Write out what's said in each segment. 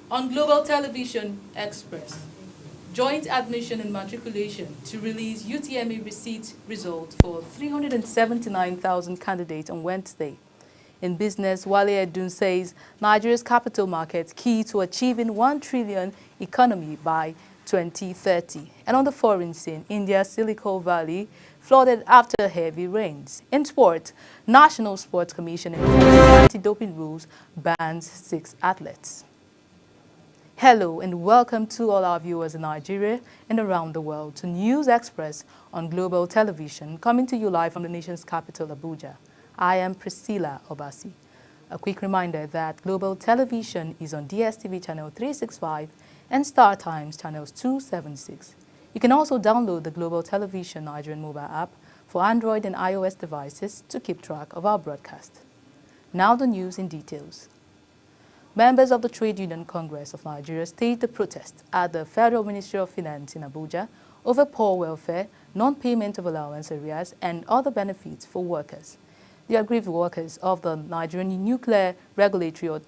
On Global Television Express, joint admission and matriculation to release UTME receipt results for 379,000 candidates on Wednesday. In business, Wale Edun says Nigeria's capital market key to achieving 1 trillion economy by 2030. And on the foreign scene, India's Silicon Valley flooded after heavy rains. In sport, National Sports Commission enforces anti-doping rules, bans 6 athletes. Hello and welcome to all our viewers in Nigeria and around the world to News Express on Global Television, coming to you live from the nation's capital, Abuja. I am Priscilla Obasi. A quick reminder that Global Television is on DSTV channel 365 and Star Times channels 276. You can also download the Global Television Nigerian mobile app for Android and iOS devices to keep track of our broadcast. Now the news in details. Members of the Trade Union Congress of Nigeria staged a protest at the Federal Ministry of Finance in Abuja over poor welfare, non-payment of allowance arrears, and other benefits for workers. The aggrieved workers of the Nigerian Nuclear Regulatory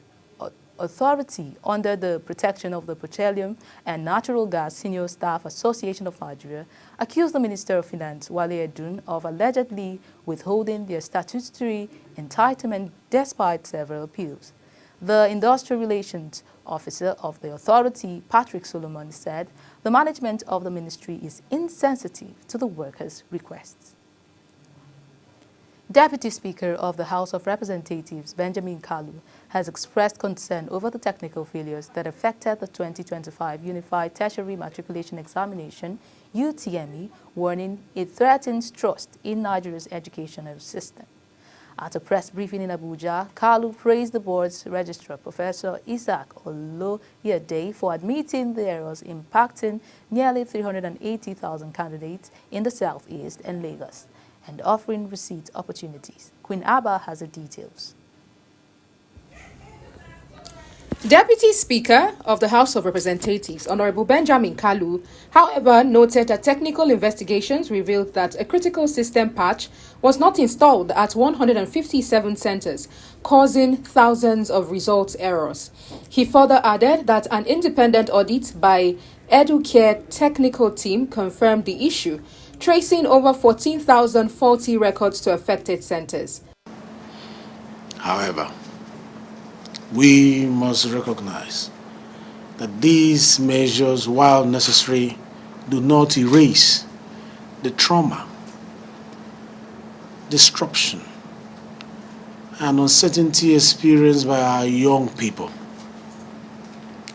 Authority under the Protection of the Petroleum and Natural Gas Senior Staff Association of Nigeria accused the Minister of Finance, Wale Edun, of allegedly withholding their statutory entitlement despite several appeals. The Industrial Relations Officer of the authority, Patrick Solomon, said the management of the ministry is insensitive to the workers' requests. Deputy Speaker of the House of Representatives, Benjamin Kalu, has expressed concern over the technical failures that affected the 2025 Unified Tertiary Matriculation Examination, UTME, warning it threatens trust in Nigeria's educational system. At a press briefing in Abuja, Kalu praised the board's registrar, Professor Isaac Oloyede, for admitting the errors impacting nearly 380,000 candidates in the Southeast and Lagos, and offering receipt opportunities. Queen Abba has the details. Deputy Speaker of the House of Representatives, Honorable Benjamin Kalu, however, noted that technical investigations revealed that a critical system patch was not installed at 157 centers, causing thousands of results errors. He further added that an independent audit by EduCare technical team confirmed the issue, tracing over 14,000 faulty records to affected centers. However, we must recognize that these measures, while necessary, do not erase the trauma, disruption, and uncertainty experienced by our young people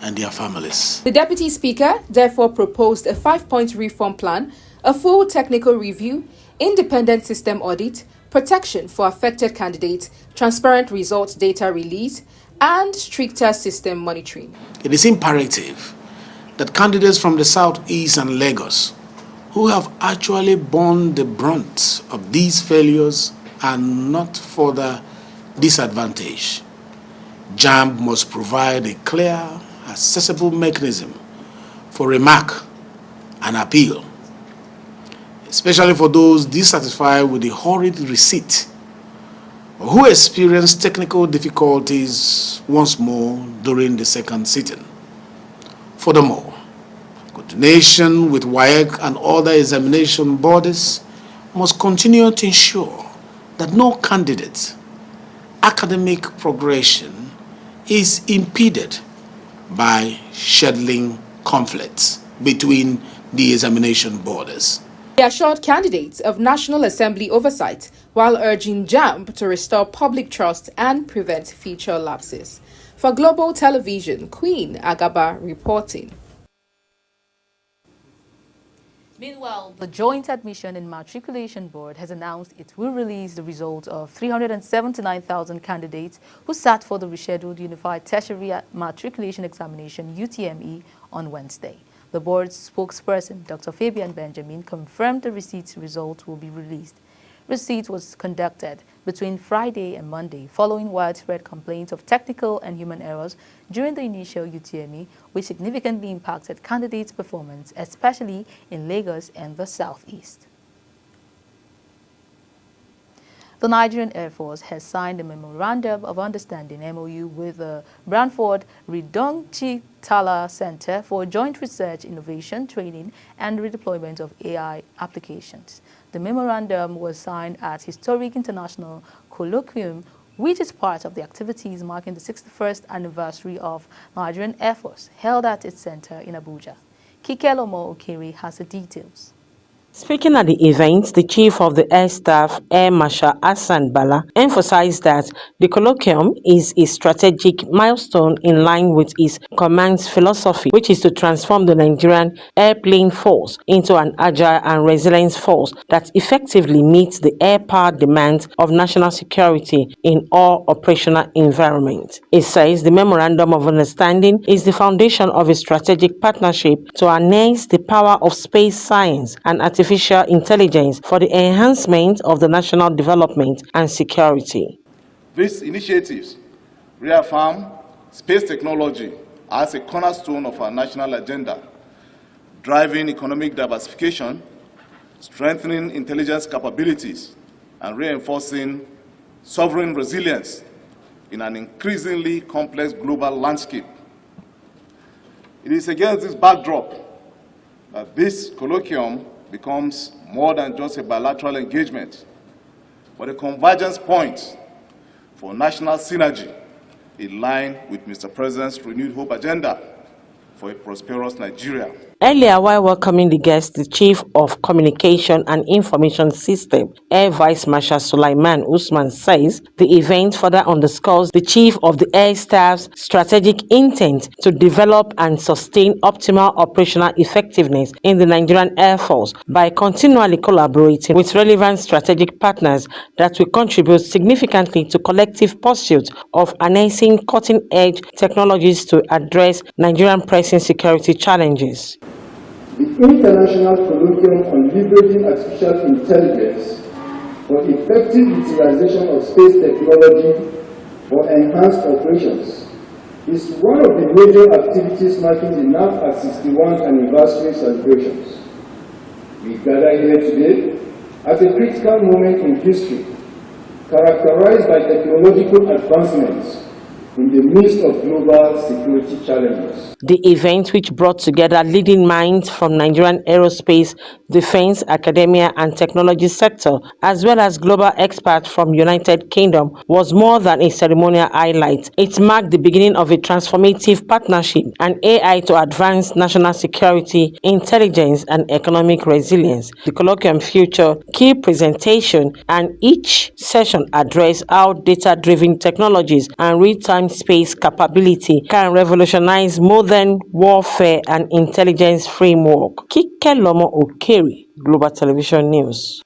and their families. The Deputy Speaker therefore proposed a 5-point reform plan, a full technical review, independent system audit, protection for affected candidates, transparent results data release, and stricter system monitoring. It is imperative that candidates from the Southeast and Lagos who have actually borne the brunt of these failures are not further disadvantaged. JAMB must provide a clear, accessible mechanism for remark and appeal, especially for those dissatisfied with the horrid receipt or who experienced technical difficulties once more during the second sitting. Furthermore, coordination with WAEC and other examination bodies must continue to ensure that no candidate's academic progression is impeded by scheduling conflicts between the examination borders. He assured candidates of National Assembly oversight while urging JAMB to restore public trust and prevent future lapses. For Global Television, Queen Agaba reporting. Meanwhile, the Joint Admission and Matriculation Board has announced it will release the results of 379,000 candidates who sat for the rescheduled Unified Tertiary Matriculation Examination, UTME, on Wednesday. The board's spokesperson, Dr. Fabian Benjamin, confirmed the receipt's results will be released. Receipt was conducted between Friday and Monday following widespread complaints of technical and human errors during the initial UTME, which significantly impacted candidates' performance, especially in Lagos and the Southeast. The Nigerian Air Force has signed a Memorandum of Understanding MOU with the Branford Ridongchi-Tala Center for Joint Research, Innovation, Training, and Redeployment of AI Applications. The memorandum was signed at Historic International Colloquium, which is part of the activities marking the 61st anniversary of Nigerian Air Force, held at its center in Abuja. Kikelomo Okiri has the details. Speaking at the event, the Chief of the Air Staff, Air Marshal Hassan Bala, emphasized that the colloquium is a strategic milestone in line with his command's philosophy, which is to transform the Nigerian airplane force into an agile and resilient force that effectively meets the air-power demands of national security in all operational environments. It says the Memorandum of Understanding is the foundation of a strategic partnership to harness the power of space science and artificial intelligence for the enhancement of the national development and security. These initiatives reaffirm space technology as a cornerstone of our national agenda, driving economic diversification, strengthening intelligence capabilities, and reinforcing sovereign resilience in an increasingly complex global landscape. It is against this backdrop that this colloquium becomes more than just a bilateral engagement, but a convergence point for national synergy in line with Mr. President's renewed hope agenda for a prosperous Nigeria. Earlier, while welcoming the guests, the Chief of Communication and Information System, Air Vice Marshal Sulaiman Usman, says the event further underscores the Chief of the Air Staff's strategic intent to develop and sustain optimal operational effectiveness in the Nigerian Air Force by continually collaborating with relevant strategic partners that will contribute significantly to collective pursuit of harnessing cutting-edge technologies to address Nigerian pressing security challenges. The International Colloquium on Leveraging Artificial Intelligence for Effective Utilization of Space Technology for Enhanced Operations is one of the major activities marking the NAFTA 61st anniversary celebrations. We gather here today at a critical moment in history, characterized by technological advancements in the midst of global security challenges. The event, which brought together leading minds from Nigerian aerospace, defense, academia, and technology sector, as well as global experts from United Kingdom, was more than a ceremonial highlight. It marked the beginning of a transformative partnership and AI to advance national security, intelligence, and economic resilience. The colloquium featured key presentation, and each session addressed how data-driven technologies and real-time space capability can revolutionize modern warfare and intelligence framework. Kikelomo Okiri, Global Television News.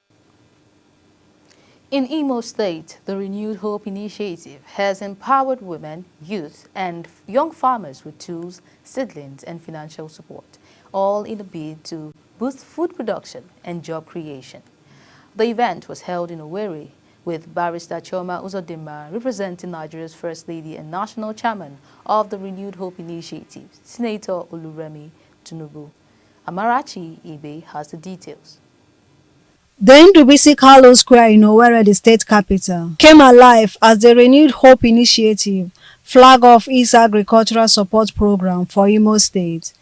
In Imo State, the Renewed Hope Initiative has empowered women, youth, and young farmers with tools, seedlings, and financial support, all in a bid to boost food production and job creation. The event was held in Owerri, with Barrister Chioma Uzodinma representing Nigeria's First Lady and National Chairman of the Renewed Hope Initiative, Senator Oluremi Tinubu. Amarachi Ibe has the details. The Ndubisi Carlo Square in Owerri, the state capital, came alive as the Renewed Hope Initiative flag off its agricultural support program for Imo State.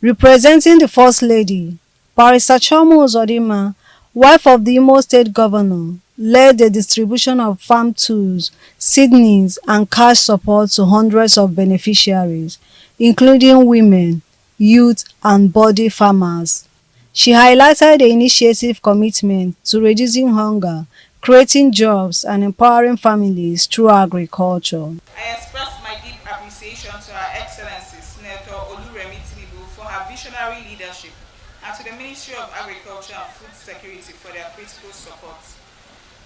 Representing the First Lady, Barrister Chioma Uzodinma, wife of the Imo State Governor, led the distribution of farm tools, seedlings, and cash support to hundreds of beneficiaries, including women, youth, and body farmers. She highlighted the initiative's commitment to reducing hunger, creating jobs, and empowering families through agriculture. I express my deep appreciation to Her Excellency Senator Oluremi Tinubu for her visionary leadership and to the Ministry of Agriculture and Food Security for their critical support.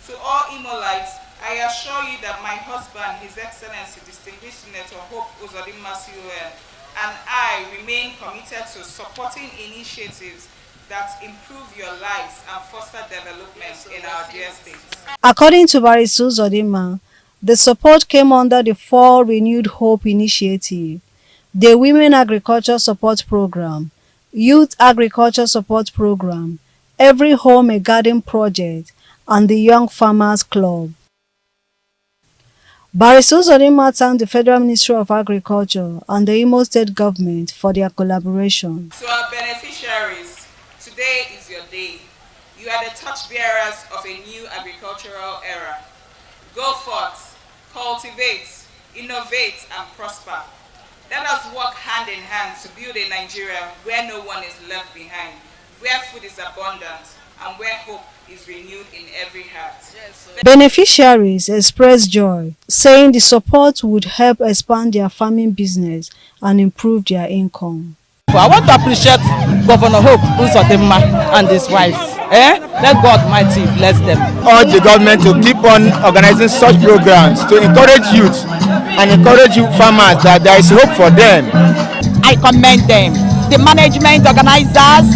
To all Imolites, I assure you that my husband, His Excellency Distinguished Senator Hope Uzodinma CON, and I remain committed to supporting initiatives that improve your lives and foster development in our dear states. According to Barrister Uzodinma, the support came under the 4 Renewed Hope Initiative, the Women Agriculture Support Program, Youth Agriculture Support Program, Every Home a Garden Project, and the Young Farmers Club. Barrister Uzodinma thanked the Federal Ministry of Agriculture and the Imo State government for their collaboration. To our beneficiaries, today is your day. You are the torchbearers of a new agricultural era. Go forth, cultivate, innovate, and prosper. Let us work hand in hand to build a Nigeria where no one is left behind, where food is abundant, and where hope is renewed in every heart. Beneficiaries expressed joy, saying the support would help expand their farming business and improve their income. I want to appreciate Governor Hope Uzodinma and his wife. Let God Almighty bless them. Urge the government to keep on organizing such programs to encourage youth and encourage youth farmers that there is hope for them. I commend them, the management organizers,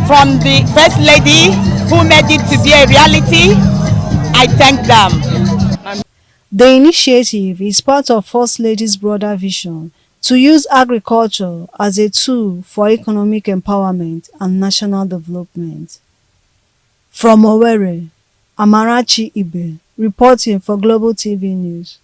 from the First Lady who made it to be a reality. I thank them. The initiative is part of First Lady's broader vision to use agriculture as a tool for economic empowerment and national development. From Owerri, Amarachi Ibe, reporting for Global TV News.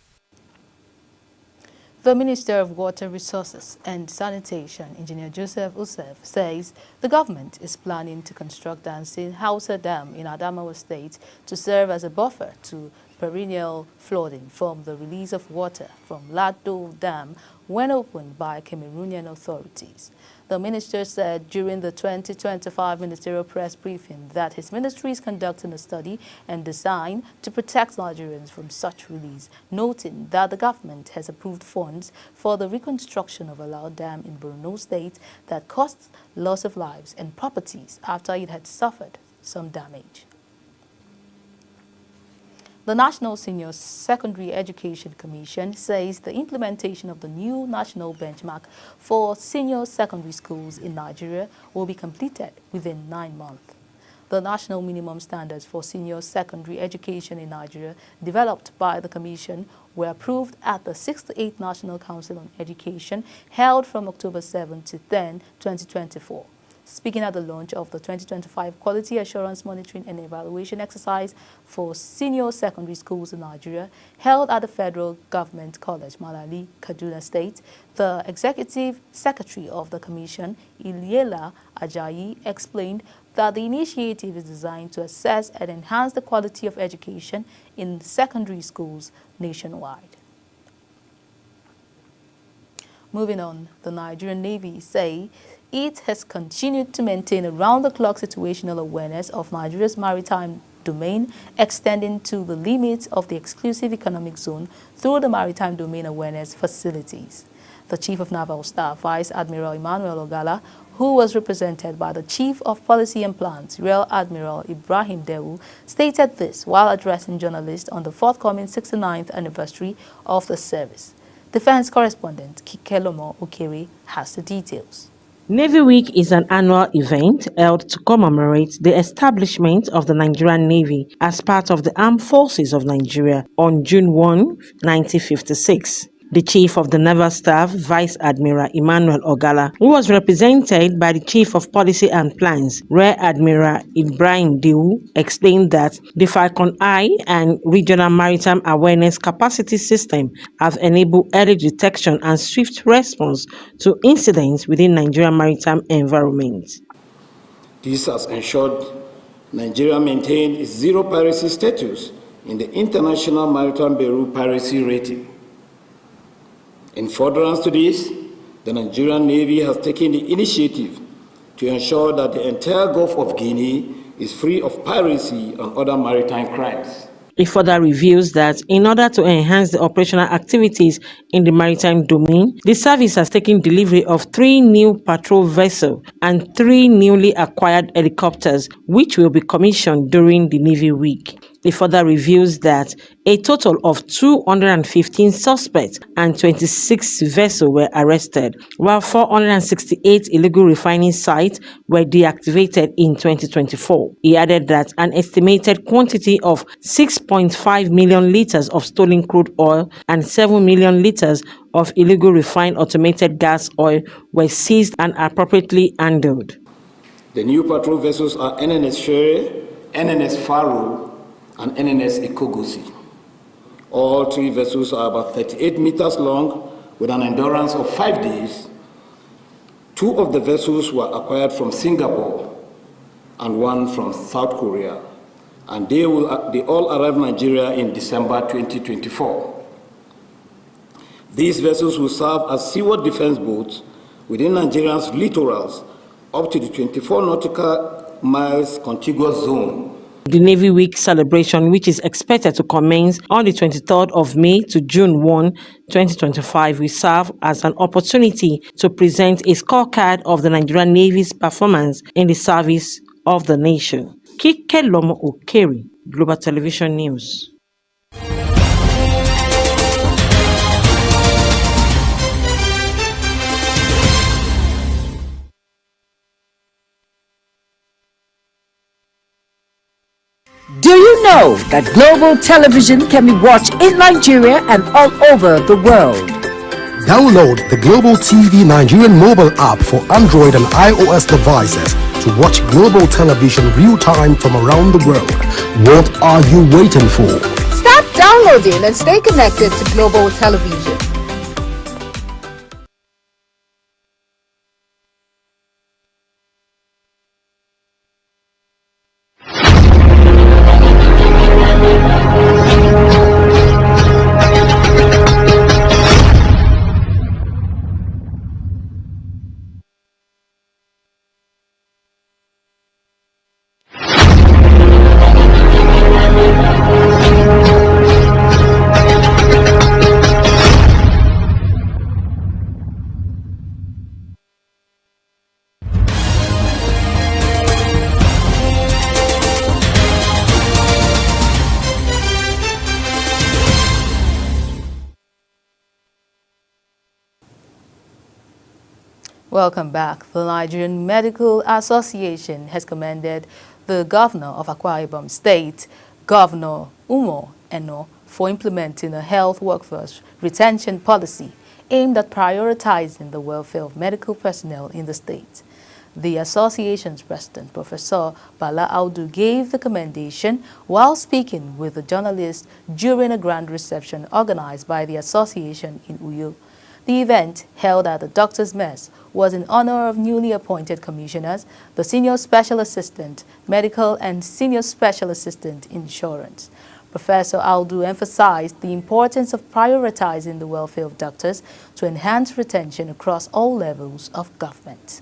The Minister of Water Resources and Sanitation, Engineer Joseph Usef, says the government is planning to construct Dansin Hausa Dam in Adamawa State to serve as a buffer to perennial flooding from the release of water from Lado Dam when opened by Cameroonian authorities. The minister said during the 2025 ministerial press briefing that his ministry is conducting a study and design to protect Nigerians from such release, noting that the government has approved funds for the reconstruction of Alao Dam in Borno State that caused loss of lives and properties after it had suffered some damage. The National Senior Secondary Education Commission says the implementation of the new national benchmark for senior secondary schools in Nigeria will be completed within 9 months. The national minimum standards for senior secondary education in Nigeria, developed by the Commission, were approved at the 6th to 8th National Council on Education held from October 7 to 10, 2024. Speaking at the launch of the 2025 Quality Assurance Monitoring and Evaluation Exercise for Senior Secondary Schools in Nigeria, held at the Federal Government College, Malali, Kaduna State, the Executive Secretary of the Commission, Iliela Ajayi, explained that the initiative is designed to assess and enhance the quality of education in secondary schools nationwide. Moving on, the Nigerian Navy say it has continued to maintain around-the-clock situational awareness of Nigeria's maritime domain, extending to the limits of the exclusive economic zone through the Maritime Domain Awareness Facilities. The Chief of Naval Staff, Vice Admiral Emmanuel Ogala, who was represented by the Chief of Policy and Plans, Rear Admiral Ibrahim Dewu, stated this while addressing journalists on the forthcoming 69th anniversary of the service. Defense correspondent Kikelomo Okere has the details. Navy Week is an annual event held to commemorate the establishment of the Nigerian Navy as part of the Armed Forces of Nigeria on June 1, 1956. The Chief of the Naval Staff, Vice Admiral Emmanuel Ogala, who was represented by the Chief of Policy and Plans, Rear Admiral Ibrahim Dewu, explained that the Falcon Eye and Regional Maritime Awareness Capacity System have enabled early detection and swift response to incidents within Nigerian maritime environment. This has ensured Nigeria maintained its zero piracy status in the International Maritime Bureau Piracy Rating. In furtherance to this, the Nigerian Navy has taken the initiative to ensure that the entire Gulf of Guinea is free of piracy and other maritime crimes. It further reveals that in order to enhance the operational activities in the maritime domain, the service has taken delivery of 3 new patrol vessels and 3 newly acquired helicopters, which will be commissioned during the Navy Week. It further reveals that a total of 215 suspects and 26 vessels were arrested, while 468 illegal refining sites were deactivated in 2024. He added that an estimated quantity of 6.5 million liters of stolen crude oil and 7 million liters of illegal refined automated gas oil were seized and appropriately handled. The new patrol vessels are NNS Shere, NNS Faro, and NNS Ikogosi. All 3 vessels are about 38 meters long with an endurance of 5 days. 2 of the vessels were acquired from Singapore and 1 from South Korea, and they all arrived in Nigeria in December 2024. These vessels will serve as seaward defense boats within Nigeria's littorals up to the 24 nautical miles contiguous zone. The Navy Week celebration, which is expected to commence on the 23rd of May to June 1, 2025, will serve as an opportunity to present a scorecard of the Nigerian Navy's performance in the service of the nation. Kike Lomo Okeri, Global Television News. Do you know that Global Television can be watched in Nigeria and all over the world? Download the Global TV Nigerian mobile app for Android and iOS devices to watch Global Television real-time from around the world. What are you waiting for? Start downloading and stay connected to Global Television. Welcome back. The Nigerian Medical Association has commended the Governor of Akwa Ibom State, Governor Umo Eno, for implementing a health workforce retention policy aimed at prioritizing the welfare of medical personnel in the state. The association's president, Professor Bala Audu, gave the commendation while speaking with the journalists during a grand reception organized by the association in Uyo. The event, held at the Doctor's Mess, was in honor of newly appointed commissioners, the Senior Special Assistant, Medical and Senior Special Assistant, Insurance. Professor Audu emphasized the importance of prioritizing the welfare of doctors to enhance retention across all levels of government.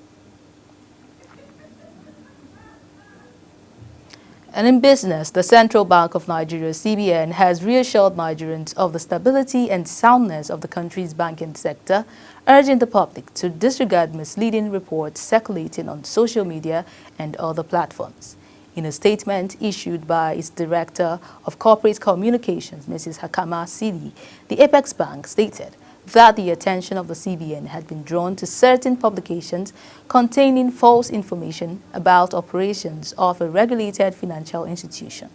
And in business, the Central Bank of Nigeria, CBN, has reassured Nigerians of the stability and soundness of the country's banking sector, urging the public to disregard misleading reports circulating on social media and other platforms. In a statement issued by its Director of Corporate Communications, Mrs. Hakama Sidi, the Apex Bank stated that the attention of the CBN had been drawn to certain publications containing false information about operations of a regulated financial institution.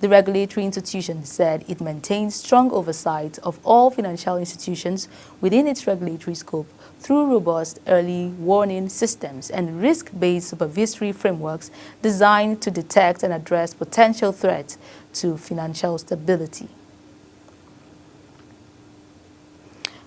The regulatory institution said it maintains strong oversight of all financial institutions within its regulatory scope through robust early warning systems and risk-based supervisory frameworks designed to detect and address potential threats to financial stability.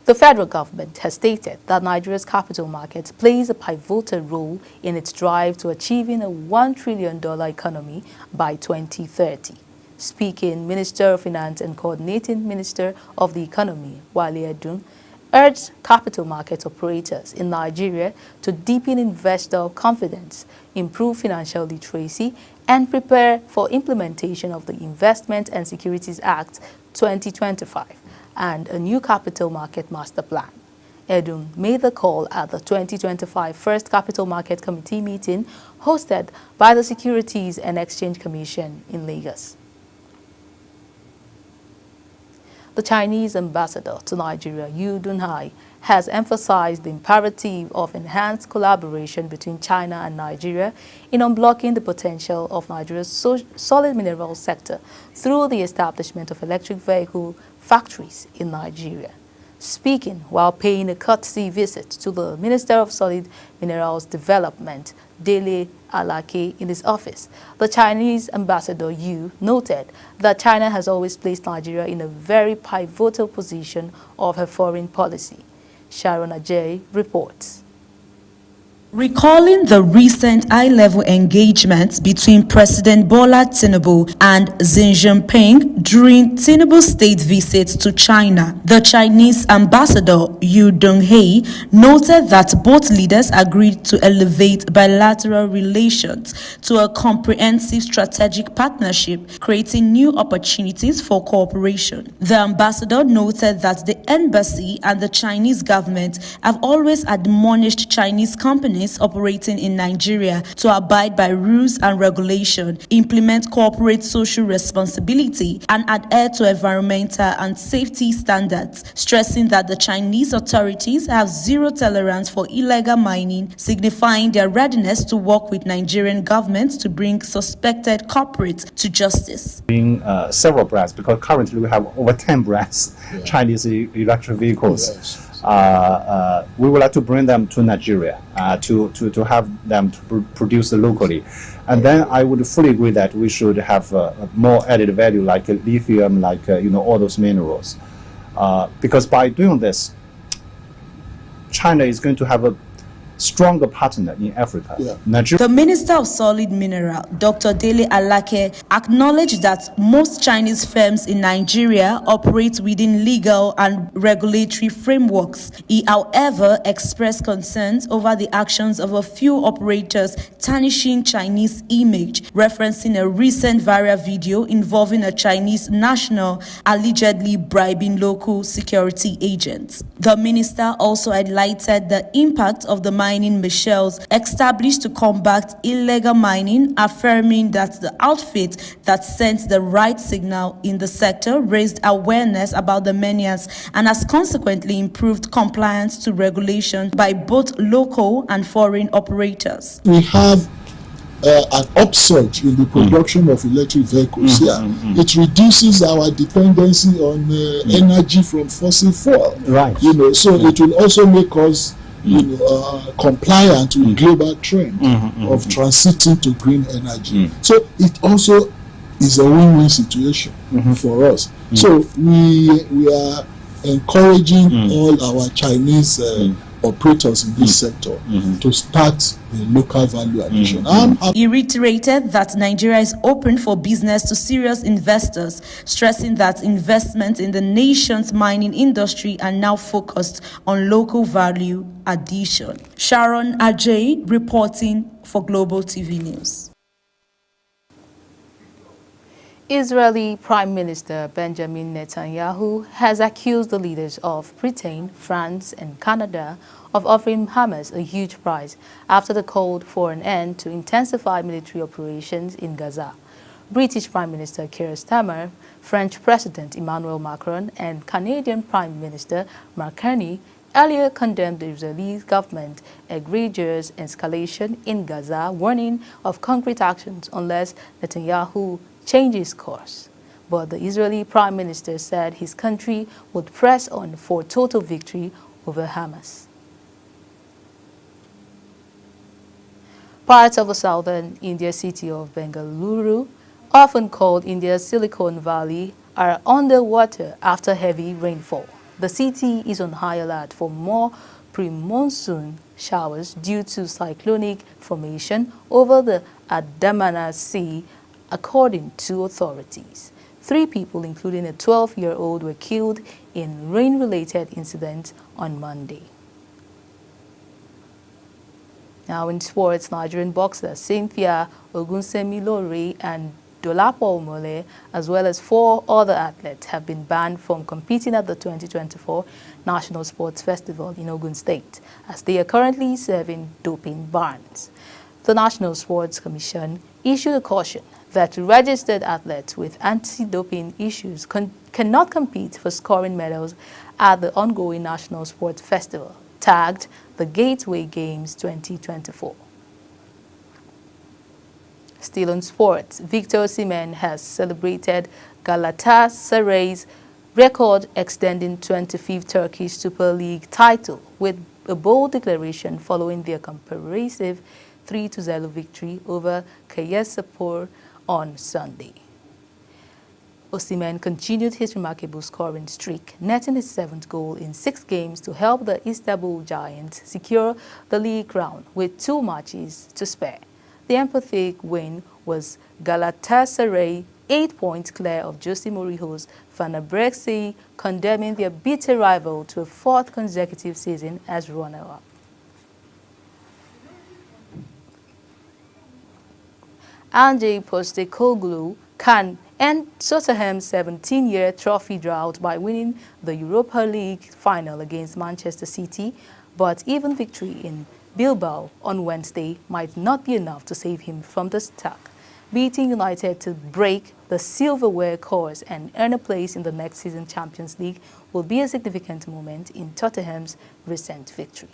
The federal government has stated that Nigeria's capital market plays a pivotal role in its drive to achieving a $1 trillion economy by 2030. Speaking, Minister of Finance and Coordinating Minister of the Economy, Wale Edun, urged capital market operators in Nigeria to deepen investor confidence, improve financial literacy, and prepare for implementation of the Investment and Securities Act 2025. And a new capital market master plan. Edun made the call at the 2025 First Capital Market Committee meeting hosted by the Securities and Exchange Commission in Lagos. The Chinese ambassador to Nigeria, Yu Dunhai, has emphasized the imperative of enhanced collaboration between China and Nigeria in unblocking the potential of Nigeria's solid mineral sector through the establishment of electric vehicle factories in Nigeria. Speaking while paying a courtesy visit to the Minister of Solid Minerals Development, Dele Alake, in his office, the Chinese ambassador Yu noted that China has always placed Nigeria in a very pivotal position of her foreign policy. Sharon Ajay reports. Recalling the recent high-level engagements between President Bola Tinubu and Xi Jinping during Tinubu's state visit to China, the Chinese ambassador Yu Donghai noted that both leaders agreed to elevate bilateral relations to a comprehensive strategic partnership, creating new opportunities for cooperation. The ambassador noted that the embassy and the Chinese government have always admonished Chinese companies operating in Nigeria to abide by rules and regulation, implement corporate social responsibility, and adhere to environmental and safety standards, stressing that the Chinese authorities have zero tolerance for illegal mining, signifying their readiness to work with Nigerian government to bring suspected corporates to justice. Several brands, because currently we have over 10 brands, Chinese electric vehicles. Yes. We would like to bring them to Nigeria to have them to produce locally, and then I would fully agree that we should have more added value like lithium, like all those minerals, because by doing this, China is going to have a stronger partner in Africa. The Minister of Solid Mineral, Dr. Dele Alake, acknowledged that most Chinese firms in Nigeria operate within legal and regulatory frameworks. He, however, expressed concerns over the actions of a few operators tarnishing Chinese image, referencing a recent viral video involving a Chinese national allegedly bribing local security agents. The minister also highlighted the impact of the mining machines established to combat illegal mining, affirming that the outfit that sent the right signal in the sector raised awareness about the menace and has consequently improved compliance to regulation by both local and foreign operators. We have an upsurge in the production of electric vehicles here. It reduces our dependency on energy from fossil fuel. Right. So it will also make us compliant with global trend of transiting to green energy. So it also is a win-win situation for us. So we are encouraging all our Chinese operators in this sector to start the local value addition. He reiterated that Nigeria is open for business to serious investors, stressing that investments in the nation's mining industry are now focused on local value addition. Sharon Ajay reporting for Global TV News. Israeli Prime Minister Benjamin Netanyahu has accused the leaders of Britain, France and Canada of offering Hamas a huge prize after the called for an end to intensify military operations in Gaza. British Prime Minister Keir Starmer, French President Emmanuel Macron and Canadian Prime Minister Mark Carney earlier condemned the Israeli government's egregious escalation in Gaza, warning of concrete actions unless Netanyahu changes course. But the Israeli Prime Minister said his country would press on for total victory over Hamas. Parts of the southern India city of Bengaluru, often called India's Silicon Valley, are underwater after heavy rainfall. The city is on high alert for more pre-monsoon showers due to cyclonic formation over the Andamana Sea, according to authorities. 3 people, including a 12-year-old, were killed in rain-related incidents on Monday. Now in sports, Nigerian boxers Cynthia Ogunsemilore and Dolapo Omole, as well as 4 other athletes, have been banned from competing at the 2024 National Sports Festival in Ogun State, as they are currently serving doping bans. The National Sports Commission issued a caution that registered athletes with anti-doping issues cannot compete for scoring medals at the ongoing National Sports Festival, tagged the Gateway Games 2024. Still on sports, Victor Osimhen has celebrated Galatasaray's record extending 25th Turkish Super League title with a bold declaration following their comprehensive 3-0 victory over Kayserispor on Sunday. Osimhen continued his remarkable scoring streak, netting his 7th goal in 6 games to help the Istanbul Giants secure the league crown with 2 matches to spare. The emphatic win was Galatasaray 8 points clear of Jose Mourinho's Fenerbahce, condemning their bitter rival to a 4th consecutive season as runner-up. Ange Postecoglou can end Tottenham's 17-year trophy drought by winning the Europa League final against Manchester City, but even victory in Bilbao on Wednesday might not be enough to save him from the stuck. Beating United to break the silverware course and earn a place in the next season's Champions League will be a significant moment in Tottenham's recent victory.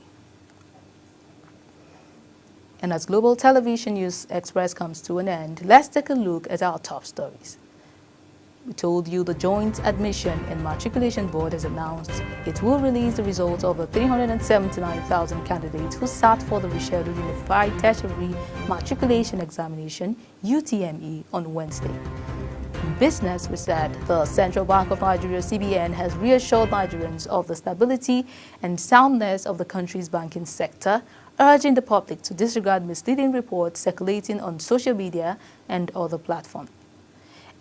And as Global Television News Express comes to an end, let's take a look at our top stories. We told you the Joint Admission and Matriculation Board has announced it will release the results of the 379,000 candidates who sat for the rescheduled Unified Tertiary Matriculation Examination, UTME, on Wednesday. In business, we said the Central Bank of Nigeria, CBN, has reassured Nigerians of the stability and soundness of the country's banking sector, urging the public to disregard misleading reports circulating on social media and other platforms.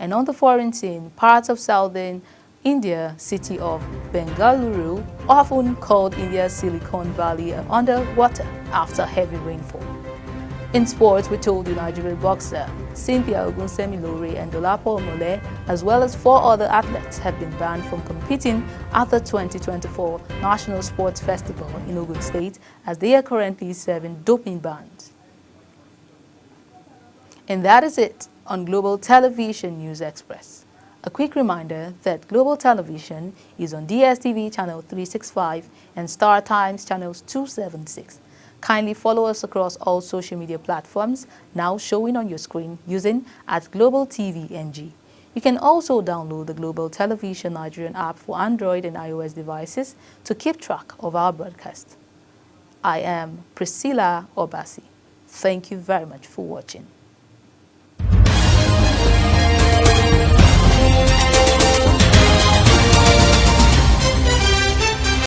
And on the foreign scene, parts of southern India, city of Bengaluru, often called India's Silicon Valley, are underwater after heavy rainfall. In sports, we told you Nigerian boxer Cynthia Ogunsemilore and Dolapo Omole, as well as 4 other athletes, have been banned from competing at the 2024 National Sports Festival in Ogun State, as they are currently serving doping bans. And that is it on Global Television News Express. A quick reminder that Global Television is on DSTV channel 365 and Star Times channels 276. Kindly follow us across all social media platforms now showing on your screen using @GlobalTVNG. You can also download the Global Television Nigerian app for Android and iOS devices to keep track of our broadcast. I am Priscilla Obasi. Thank you very much for watching.